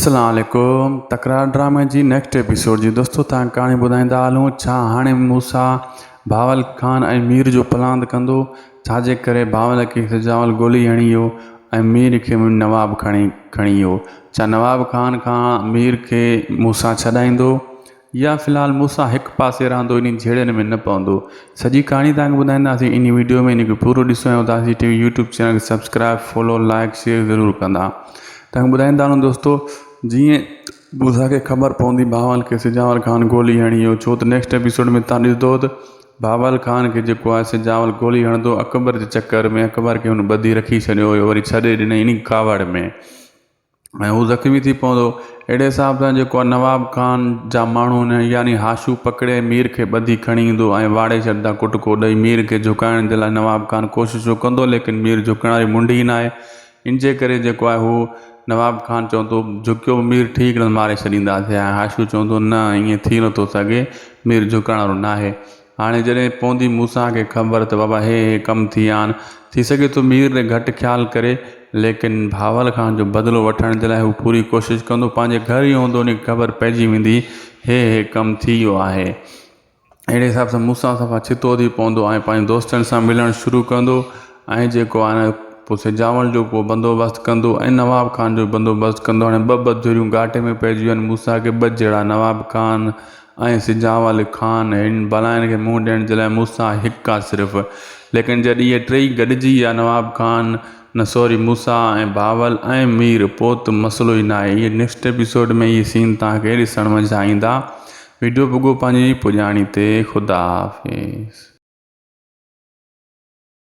अस्सलाम वालेकुम। तकरार ड्रामे जी नेक्स्ट एपिसोड जी दोस्तों तव्हां कहाणी ॿुधाईंदा हलूं। छा हाणे मूसा भावल खान ऐं मीर जो प्लान कंदो, छाजे करे भावल खे सिजावल गोली हणी वियो ऐं मीर खे नवाब खणी वियो। छा नवाब खान खां मीर खे मूसा छॾाईंदो या फ़िलहाल मूसा हिकु पासे रहंदो, इन झेड़नि में न पवंदो। सॼी कहाणी तव्हांखे ॿुधाईंदासीं इन वीडियो में। इनखे पूरो ॾिसो ऐं उदासी टीवी यूट्यूब चैनल खे सब्सक्राइब फॉलो लाइक शेयर ज़रूरु कंदा। तव्हांखे ॿुधाईंदा हलूं दोस्तों, जीअं मूसा खे ख़बर पवंदी भावल खे सिजावल खान गोली हणी वियो, छो त नेक्स्ट एपिसोड में तव्हां ॾिसंदो त भावल खान खे जेको आहे सिजावल गोली हणंदो अकबर जे चक्कर में। अकबर खे हुन ॿधी रखी छॾियो हुयो, वरी छॾे ॾिनई इन कावड़ में ऐं हू ज़ख़्मी थी पवंदो। अहिड़े हिसाब सां जेको आहे नवाब खान जा माण्हू यानी हाशू पकिड़े मीर खे ॿधी खणी ईंदो ऐं वाड़े छॾींदा कुटको ॾेई। मीर खे झुकाइण जे लाइ नवाब खान कोशिशूं कंदो, लेकिन मीर झुकण वारी मुंडी न आहे। इन जे करे जेको आहे हू नवाब खान चवंदो झुकियो मीर ठीक न मारे छॾींदासीं, ऐं हाशू चवंदो न ईअं थी नथो सघे, मीर झुकण वारो न आहे। हाणे जॾहिं पवंदी मूसा खे ख़बर त बाबा हे कमु थी विया आहिनि, थी सघे थो मीर ने घटि ख़्यालु करे, लेकिन भावल खान जो बदिलो वठण जे लाइ हू पूरी कोशिशि कंदो। पंहिंजे घर ई हूंदो, उन ख़बर पइजी वेंदी हे कमु थी वियो आहे। अहिड़े हिसाब सां मूसा सफ़ा छितो थी पवंदो ऐं पंहिंजे दोस्तनि सां मिलणु शुरू कंदो ऐं जेको आहे पोइ सिजावल जो पोइ बंदोबस्तु कंदो ऐं नवाब खान जो बंदोबस्तु कंदो। हाणे ॿ बदिरियूं घाटे में पइजी वियूं आहिनि मूसा खे, ॿ जहिड़ा नवाब खान ऐं सिजावल खान। हिन बलाइनि खे मुंहुं ॾियण जे लाइ मूसा हिकु आहे सिर्फ़ु, लेकिन जॾहिं इहे टई गॾिजी विया नवाब खान न सॉरी मूसा ऐं भावल ऐं मीर, पोइ त मसइलो ई न आहे। इहे नेक्स्ट एपिसोड में इहे सीन तव्हांखे ॾिसण में ईंदा। वीडियो भुॻो पंहिंजी पुॼाणी ते। ख़ुदा हाफ़िज़।